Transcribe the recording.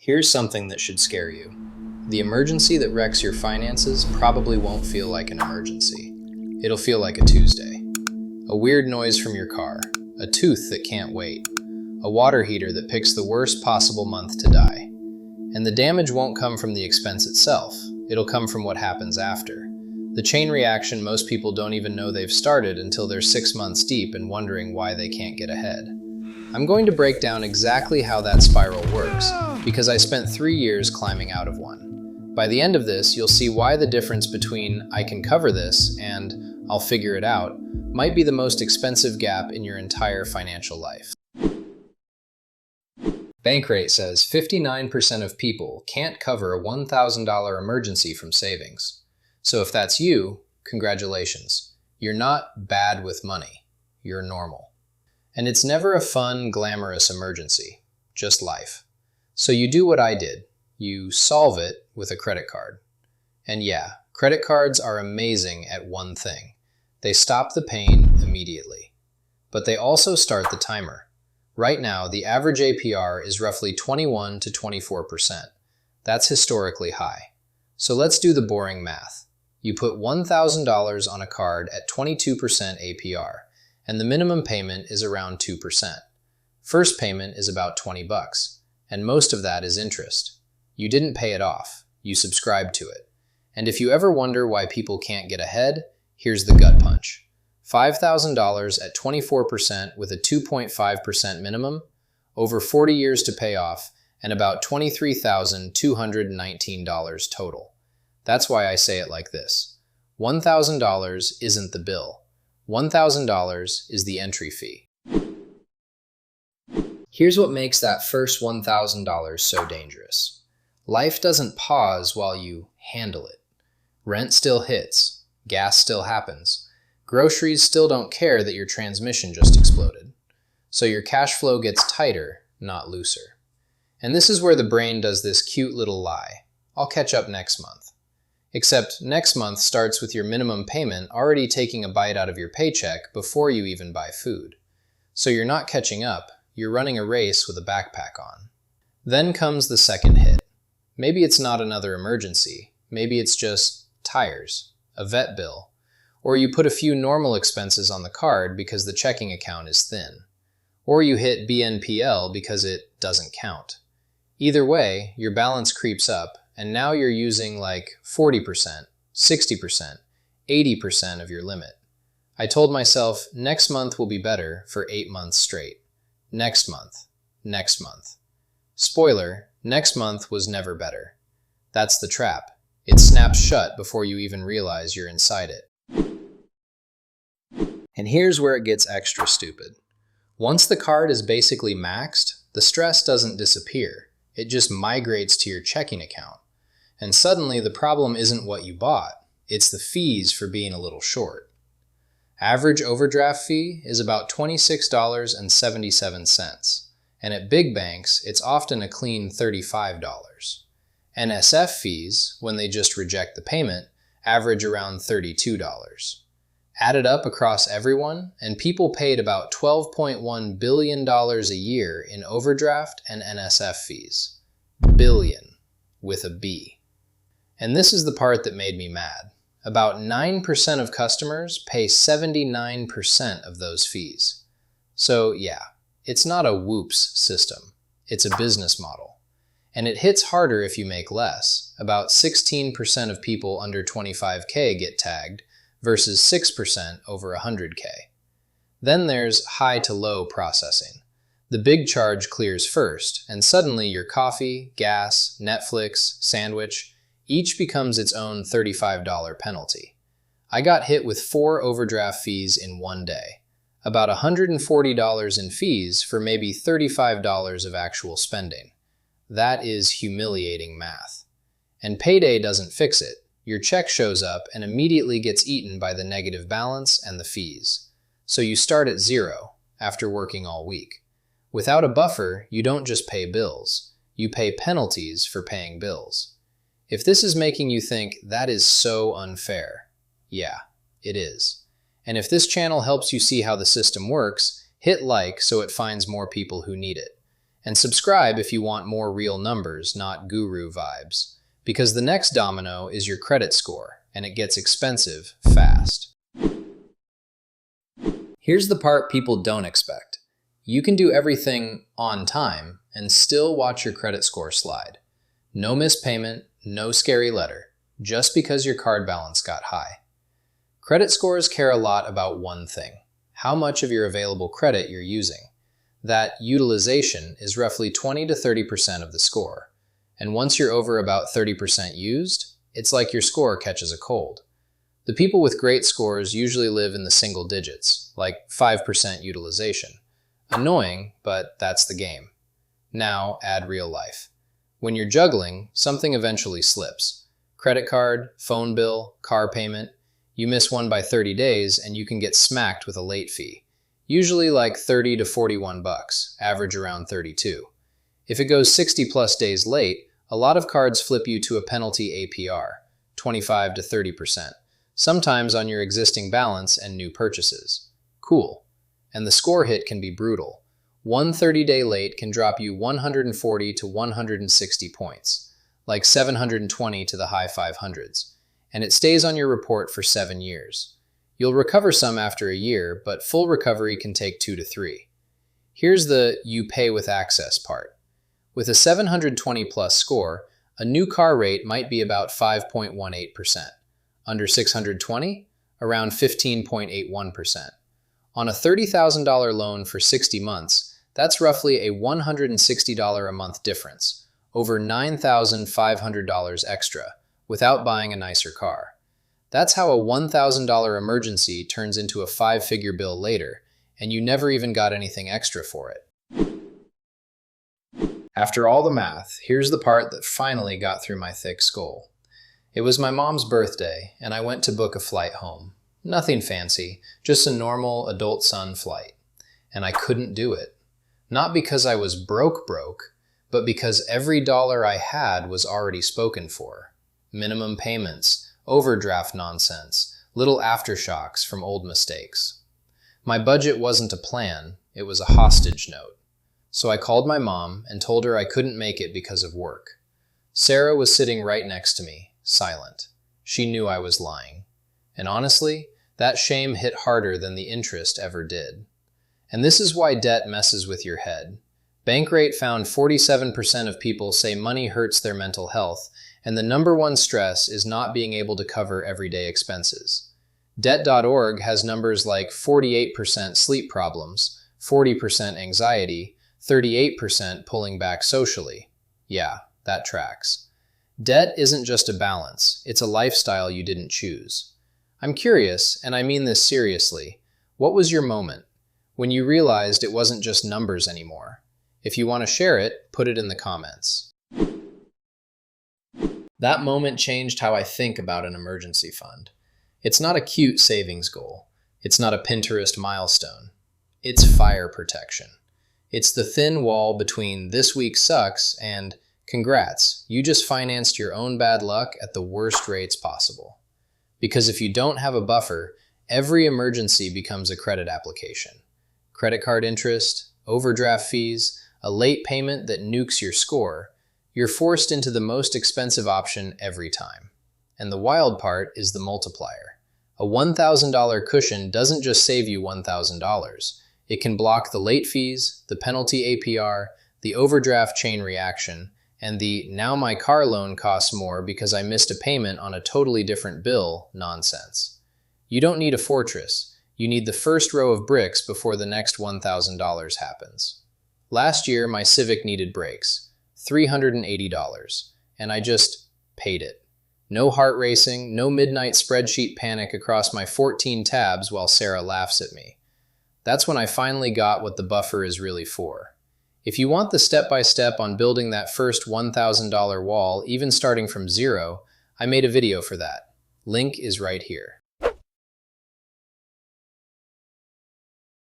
Here's something that should scare you. The emergency that wrecks your finances probably won't feel like an emergency. It'll feel like a Tuesday. A weird noise from your car, a tooth that can't wait, a water heater that picks the worst possible month to die. And the damage won't come from the expense itself, it'll come from what happens after. The chain reaction most people don't even know they've started until they're 6 months deep and wondering why they can't get ahead. I'm going to break down exactly how that spiral works, because I spent 3 years climbing out of one. By the end of this, you'll see why the difference between "I can cover this" and "I'll figure it out" might be the most expensive gap in your entire financial life. Bankrate says 59% of people can't cover a $1,000 emergency from savings. So if that's you, congratulations. You're not bad with money. You're normal. And it's never a fun, glamorous emergency, just life. So you do what I did. You solve it with a credit card. And yeah, credit cards are amazing at one thing. They stop the pain immediately. But they also start the timer. Right now, the average APR is roughly 21 to 24%. That's historically high. So let's do the boring math. You put $1,000 on a card at 22% APR, and the minimum payment is around 2%. First payment is about $20, and most of that is interest. You didn't pay it off, you subscribed to it. And if you ever wonder why people can't get ahead, here's the gut punch. $5,000 at 24% with a 2.5% minimum, over 40 years to pay off, and about $23,219 total. That's why I say it like this. $1,000 isn't the bill. $1,000 is the entry fee. Here's what makes that first $1,000 so dangerous. Life doesn't pause while you handle it. Rent still hits. Gas still happens. Groceries still don't care that your transmission just exploded. So your cash flow gets tighter, not looser. And this is where the brain does this cute little lie. I'll catch up next month. Except next month starts with your minimum payment already taking a bite out of your paycheck before you even buy food. So you're not catching up, you're running a race with a backpack on. Then comes the second hit. Maybe it's not another emergency, maybe it's just tires, a vet bill, or you put a few normal expenses on the card because the checking account is thin. Or you hit BNPL because it doesn't count. Either way, your balance creeps up, and now you're using like 40%, 60%, 80% of your limit. I told myself next month will be better for 8 months straight. Next month. Next month. Spoiler, next month was never better. That's the trap. It snaps shut before you even realize you're inside it. And here's where it gets extra stupid. Once the card is basically maxed, the stress doesn't disappear. It just migrates to your checking account. And suddenly the problem isn't what you bought, it's the fees for being a little short. Average overdraft fee is about $26.77, and at big banks, it's often a clean $35. NSF fees, when they just reject the payment, average around $32. Added up across everyone, and people paid about $12.1 billion a year in overdraft and NSF fees. Billion, with a B. And this is the part that made me mad. About 9% of customers pay 79% of those fees. So yeah, it's not a whoops system. It's a business model. And it hits harder if you make less. About 16% of people under 25K get tagged, versus 6% over 100K. Then there's high to low processing. The big charge clears first, and suddenly your coffee, gas, Netflix, sandwich, each becomes its own $35 penalty. I got hit with 4 overdraft fees in one day. About $140 in fees for maybe $35 of actual spending. That is humiliating math. And payday doesn't fix it. Your check shows up and immediately gets eaten by the negative balance and the fees. So you start at zero after working all week. Without a buffer, you don't just pay bills. You pay penalties for paying bills. If this is making you think that is so unfair, yeah, it is. And if this channel helps you see how the system works, hit like so it finds more people who need it. And subscribe if you want more real numbers, not guru vibes. Because the next domino is your credit score, and it gets expensive fast. Here's the part people don't expect. You can do everything on time and still watch your credit score slide. No missed payment, no scary letter, just because your card balance got high. Credit scores care a lot about one thing: how much of your available credit you're using. That utilization is roughly 20 to 30% of the score. And once you're over about 30% used, it's like your score catches a cold. The people with great scores usually live in the single digits, like 5% utilization. Annoying, but that's the game. Now add real life. When you're juggling, something eventually slips. Credit card, phone bill, car payment. You miss one by 30 days and you can get smacked with a late fee. Usually like 30 to 41 bucks, average around 32. If it goes 60 plus days late, a lot of cards flip you to a penalty APR, 25 to 30%, sometimes on your existing balance and new purchases. Cool. And the score hit can be brutal. One 30-day late can drop you 140 to 160 points, like 720 to the high 500s, and it stays on your report for 7 years. You'll recover some after a year, but full recovery can take 2 to 3. Here's the you pay with access part. With a 720 plus score, a new car rate might be about 5.18%. Under 620, around 15.81%. On a $30,000 loan for 60 months, that's roughly a $160 a month difference, over $9,500 extra, without buying a nicer car. That's how a $1,000 emergency turns into a 5-figure bill later, and you never even got anything extra for it. After all the math, here's the part that finally got through my thick skull. It was my mom's birthday, and I went to book a flight home. Nothing fancy, just a normal adult son flight. And I couldn't do it. Not because I was broke, but because every dollar I had was already spoken for. Minimum payments, overdraft nonsense, little aftershocks from old mistakes. My budget wasn't a plan, it was a hostage note. So I called my mom and told her I couldn't make it because of work. Sarah was sitting right next to me, silent. She knew I was lying. And honestly, that shame hit harder than the interest ever did. And this is why debt messes with your head. Bankrate found 47% of people say money hurts their mental health, and the #1 stress is not being able to cover everyday expenses. Debt.org has numbers like 48% sleep problems, 40% anxiety, 38% pulling back socially. Yeah, that tracks. Debt isn't just a balance, it's a lifestyle you didn't choose. I'm curious, and I mean this seriously, what was your moment when you realized it wasn't just numbers anymore? If you want to share it, put it in the comments. That moment changed how I think about an emergency fund. It's not a cute savings goal. It's not a Pinterest milestone. It's fire protection. It's the thin wall between this week sucks and congrats, you just financed your own bad luck at the worst rates possible. Because if you don't have a buffer, every emergency becomes a credit application. Credit card interest, overdraft fees, a late payment that nukes your score, you're forced into the most expensive option every time. And the wild part is the multiplier. A $1,000 cushion doesn't just save you $1,000. It can block the late fees, the penalty APR, the overdraft chain reaction, and the now my car loan costs more because I missed a payment on a totally different bill nonsense. You don't need a fortress. You need the first row of bricks before the next $1,000 happens. Last year, my Civic needed brakes, $380, and I just paid it. No heart racing, no midnight spreadsheet panic across my 14 tabs while Sarah laughs at me. That's when I finally got what the buffer is really for. If you want the step-by-step on building that first $1,000 wall, even starting from zero, I made a video for that. Link is right here.